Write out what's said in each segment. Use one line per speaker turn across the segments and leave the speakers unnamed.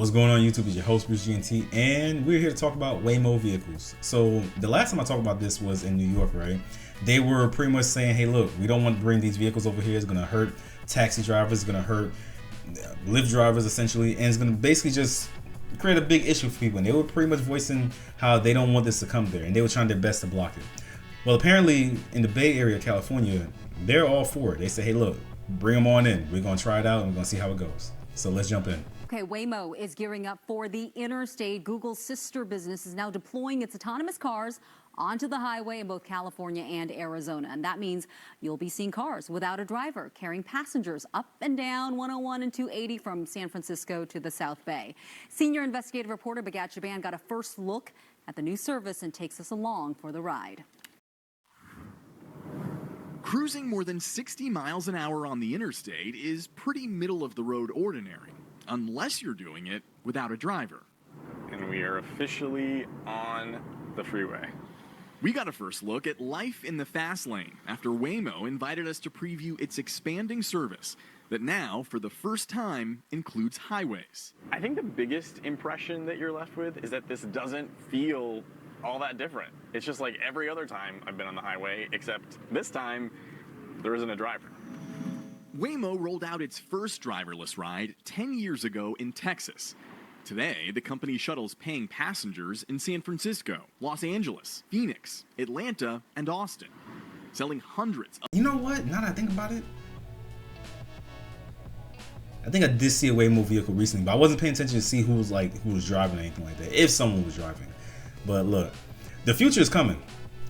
What's going on YouTube? It's your host Bruce GNT, and we're here to talk about Waymo vehicles. So the last time I talked about this was in New York, right? They were pretty much saying, hey look, we don't want to bring these vehicles over here. It's going to hurt taxi drivers, it's going to hurt Lyft drivers essentially, and it's going to basically just create a big issue for people. And they were pretty much voicing how they don't want this to come there, and they were trying their best to block it. Well, apparently in the Bay Area, California, they're all for it. They say, hey look, bring them on in. We're going to try it out and we're going to see how it goes. So let's jump in.
Okay, Waymo is gearing up for the interstate. Google's sister business is now deploying its autonomous cars onto the highway in both California and Arizona. And that means you'll be seeing cars without a driver carrying passengers up and down 101 and 280 from San Francisco to the South Bay. Senior investigative reporter Bagat Jaban got a first look at the new service and takes us along for the ride.
Cruising more than 60 miles an hour on the interstate is pretty middle-of-the-road ordinary, unless you're doing it without a driver.
And we are officially on the freeway.
We got a first look at life in the fast lane after Waymo invited us to preview its expanding service that now, for the first time, includes highways.
I think the biggest impression that you're left with is that this doesn't feel all that different. It's just like every other time I've been on the highway, except this time there isn't a driver.
Waymo rolled out its first driverless ride 10 years ago in Texas. Today, the company shuttles paying passengers in San Francisco, Los Angeles, Phoenix, Atlanta, and Austin, selling hundreds of...
You know what? Now that I think about it, I think I did see a Waymo vehicle recently, but I wasn't paying attention to see who was driving or anything like that, if someone was driving. But look, the future is coming.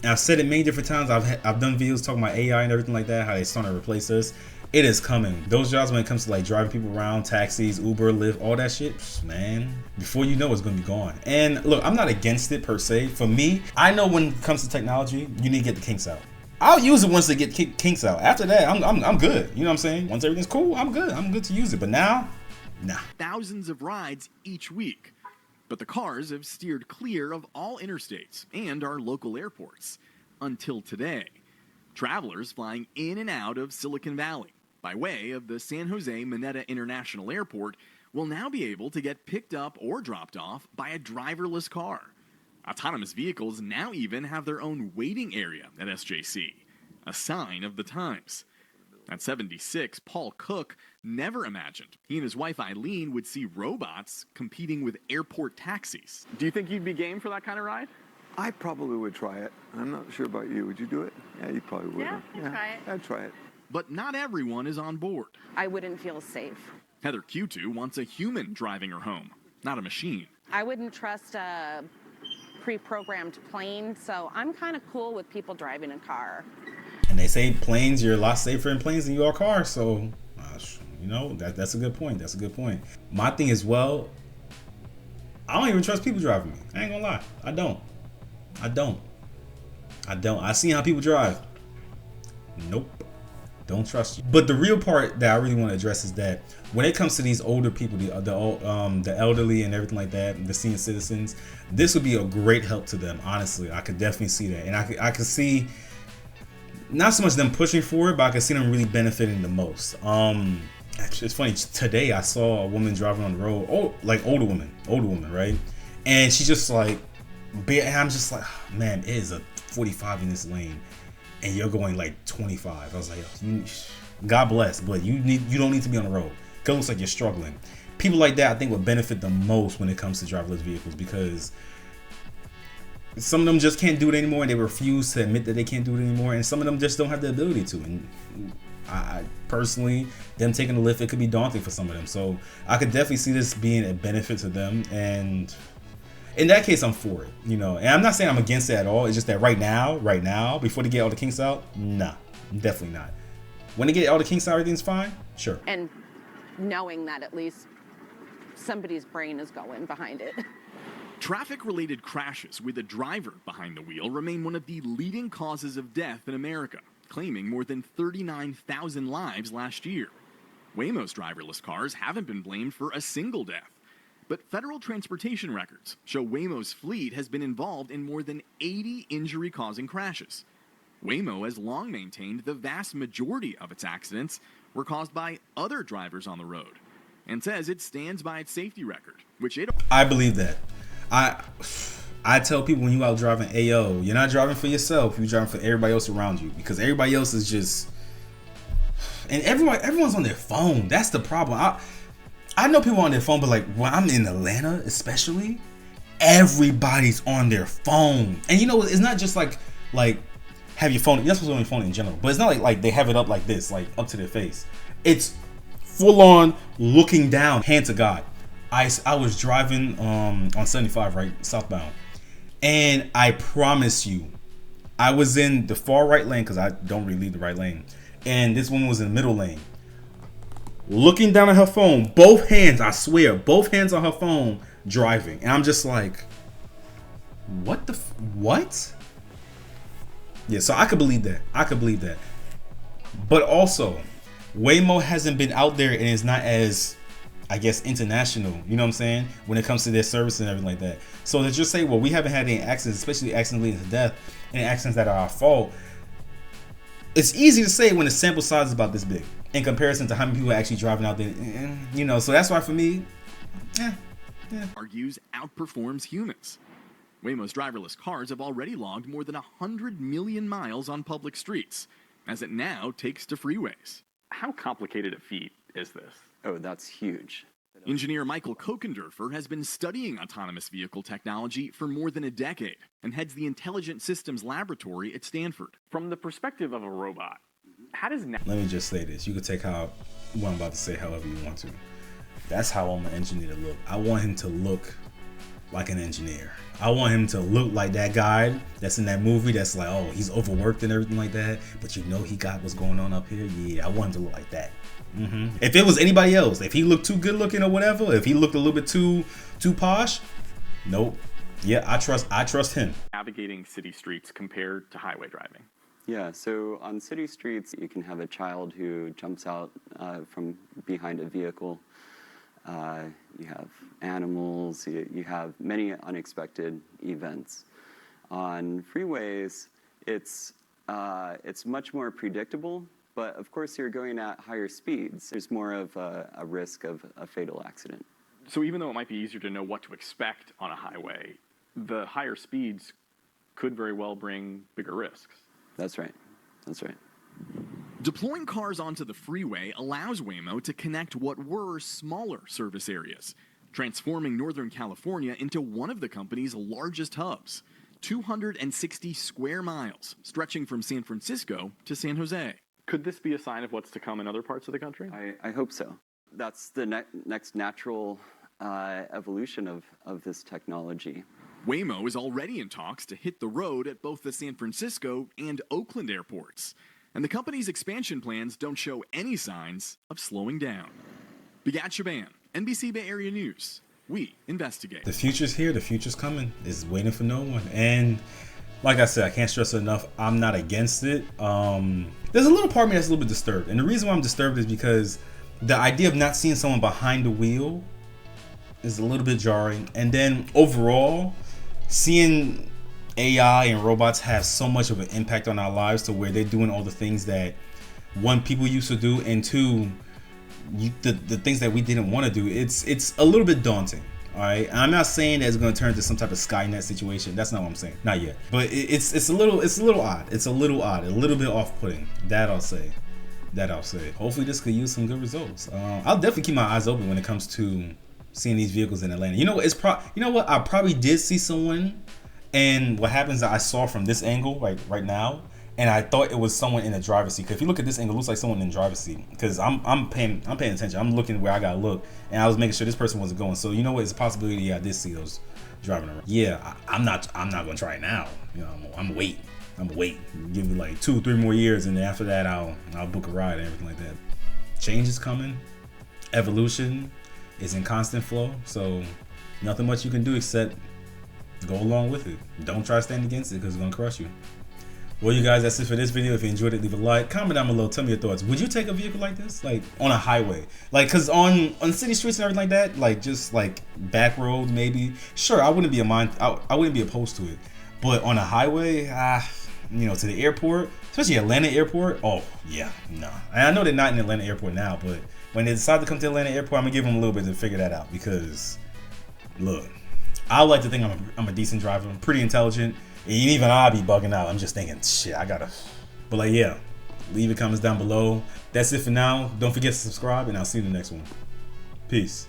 And I've said it many different times. I've done videos talking about AI and everything like that, how they starting to replace us. It is coming. Those jobs, when it comes to like driving people around, taxis, Uber, Lyft, all that shit, man, before you know it's going to be gone. And look, I'm not against it per se. For me, I know when it comes to technology, you need to get the kinks out. I'll use it once they get kinks out. After that, I'm good. You know what I'm saying? Once everything's cool, I'm good. I'm good to use it. But now, nah.
Thousands of rides each week. But the cars have steered clear of all interstates and our local airports. Until today. Travelers flying in and out of Silicon Valley by way of the San Jose Mineta International Airport will now be able to get picked up or dropped off by a driverless car. Autonomous vehicles now even have their own waiting area at SJC, a sign of the times. At 76, Paul Cook never imagined he and his wife Eileen would see robots competing with airport taxis.
Do you think you'd be game for that kind of ride?
I probably would try it. I'm not sure about you. Would you do it? Yeah, you probably would.
Yeah, I'd try it.
I'd try it.
But not everyone is on board.
I wouldn't feel safe.
Heather Q2 wants a human driving her home, not a machine.
I wouldn't trust a pre-programmed plane, so I'm kind of cool with people driving a car.
And they say planes, you're a lot safer in planes than you are cars. So, you know, that's a good point. That's a good point. My thing is, well, I don't even trust people driving me. I ain't gonna lie. I don't. I seen how people drive. Nope. Don't trust you. But the real part that I really want to address is that when it comes to these older people, the elderly and everything like that, the senior citizens, this would be a great help to them. Honestly, I could definitely see that, and I could see not so much them pushing for it, but I could see them really benefiting the most. Actually, it's funny. Today I saw a woman driving on the road, older woman, right? And she's just like, I'm just like, oh, man, it is a 45 in this lane, and you're going like 25. I was like, God bless, but you don't need to be on the road. Cause it looks like you're struggling. People like that, I think, would benefit the most when it comes to driverless vehicles, because some of them just can't do it anymore, and they refuse to admit that they can't do it anymore, and some of them just don't have the ability to. And I personally, them taking the lift, it could be daunting for some of them. So I could definitely see this being a benefit to them, and in that case, I'm for it, you know. And I'm not saying I'm against it at all. It's just that right now, before they get all the kinks out, nah, definitely not. When they get all the kinks out, everything's fine, sure.
And knowing that at least somebody's brain is going behind it.
Traffic-related crashes with a driver behind the wheel remain one of the leading causes of death in America, claiming more than 39,000 lives last year. Waymo's driverless cars haven't been blamed for a single death. But federal transportation records show Waymo's fleet has been involved in more than 80 injury-causing crashes. Waymo has long maintained the vast majority of its accidents were caused by other drivers on the road. and says it stands by its safety record, which it...
I believe that. I tell people when you out driving, ayo, you're not driving for yourself, you're driving for everybody else around you, because everybody else is just... And everyone's on their phone. That's the problem. I know people on their phone, but like when I'm in Atlanta especially, everybody's on their phone. And you know, it's not just like have your phone, you're not supposed to be on your phone in general, but it's not like they have it up like this, like up to their face. It's full on looking down, hand to God. I was driving on 75, right, southbound, and I promise you, I was in the far right lane because I don't really leave the right lane, and this woman was in the middle lane, looking down at her phone, both hands, I swear, both hands on her phone, driving, and I'm just like, what? Yeah, so I could believe that. But also, Waymo hasn't been out there and is not as, I guess, international, you know what I'm saying, when it comes to their service and everything like that. So to just say, well, we haven't had any accidents, especially accidents leading to death, and accidents that are our fault, it's easy to say when the sample size is about this big in comparison to how many people are actually driving out there, you know. So that's why for me,
argues outperforms humans. Waymo's driverless cars have already logged more than 100 million miles on public streets, as it now takes to freeways.
How complicated a feat is this?
Oh, that's huge.
Engineer Michael Kokendorfer has been studying autonomous vehicle technology for more than a decade and heads the Intelligent Systems Laboratory at Stanford.
From the perspective of a robot, how does...
Let me just say this. You can take what I'm about to say however you want to. That's how I want my engineer to look. I want him to look like an engineer. I want him to look like that guy that's in that movie that's like, oh, he's overworked and everything like that, but you know he got what's going on up here. Yeah, I want him to look like that. If it was anybody else, if he looked too good looking or whatever, if he looked a little bit too posh, nope. Yeah, I trust him.
Navigating city streets compared to highway driving.
Yeah, so on city streets, you can have a child who jumps out from behind a vehicle. You have animals, you have many unexpected events. On freeways, it's much more predictable, but of course you're going at higher speeds. There's more of a risk of a fatal accident.
So even though it might be easier to know what to expect on a highway, the higher speeds could very well bring bigger risks.
That's right.
Deploying cars onto the freeway allows Waymo to connect what were smaller service areas, transforming Northern California into one of the company's largest hubs, 260 square miles, stretching from San Francisco to San Jose.
Could this be a sign of what's to come in other parts of the country?
I hope so. That's the next natural evolution of this technology.
Waymo is already in talks to hit the road at both the San Francisco and Oakland airports, and the company's expansion plans don't show any signs of slowing down. Bigat Shaban, NBC Bay Area News. We investigate.
The future's here. The future's coming. It's waiting for no one. And like I said, I can't stress it enough, I'm not against it. There's a little part of me that's a little bit disturbed. And the reason why I'm disturbed is because the idea of not seeing someone behind the wheel is a little bit jarring. And then overall, seeing AI and robots have so much of an impact on our lives to where they're doing all the things that, one, people used to do, and two, the things that we didn't want to do. It's a little bit daunting. All right, and I'm not saying that it's going to turn into some type of Skynet situation. That's not what I'm saying. Not yet. But it's a little odd. It's a little odd. A little bit off-putting. That I'll say. Hopefully this could use some good results. I'll definitely keep my eyes open when it comes to seeing these vehicles in Atlanta. You know, I probably did see someone, and what happens is I saw from this angle, like right now, and I thought it was someone in the driver's seat. Because if you look at this angle, it looks like someone in the driver's seat. Because I'm paying attention. I'm looking where I gotta look, and I was making sure this person wasn't going. So you know what? It's a possibility I did see those driving around. Yeah, I'm not gonna try it now. You know, I'm gonna wait. Give me like 2-3 more years, and then after that, I'll book a ride and everything like that. Change is coming. Evolution is in constant flow. So nothing much you can do except go along with it. Don't try to stand against it because it's gonna crush you. Well, you guys, that's it for this video. If you enjoyed it, leave a like, comment down below, tell me your thoughts. Would you take a vehicle like this, like on a highway? Like, cause on city streets and everything like that, like just like back roads maybe. Sure, I wouldn't be opposed to it. But on a highway, you know, to the airport, especially Atlanta airport. Oh yeah, no. And I know they're not in Atlanta airport now, but when they decide to come to Atlanta Airport, I'm gonna give them a little bit to figure that out because, look, I like to think I'm a decent driver. I'm pretty intelligent, and even I'll be bugging out. I'm just thinking, shit, I gotta. But like, yeah, leave your comments down below. That's it for now. Don't forget to subscribe, and I'll see you in the next one. Peace.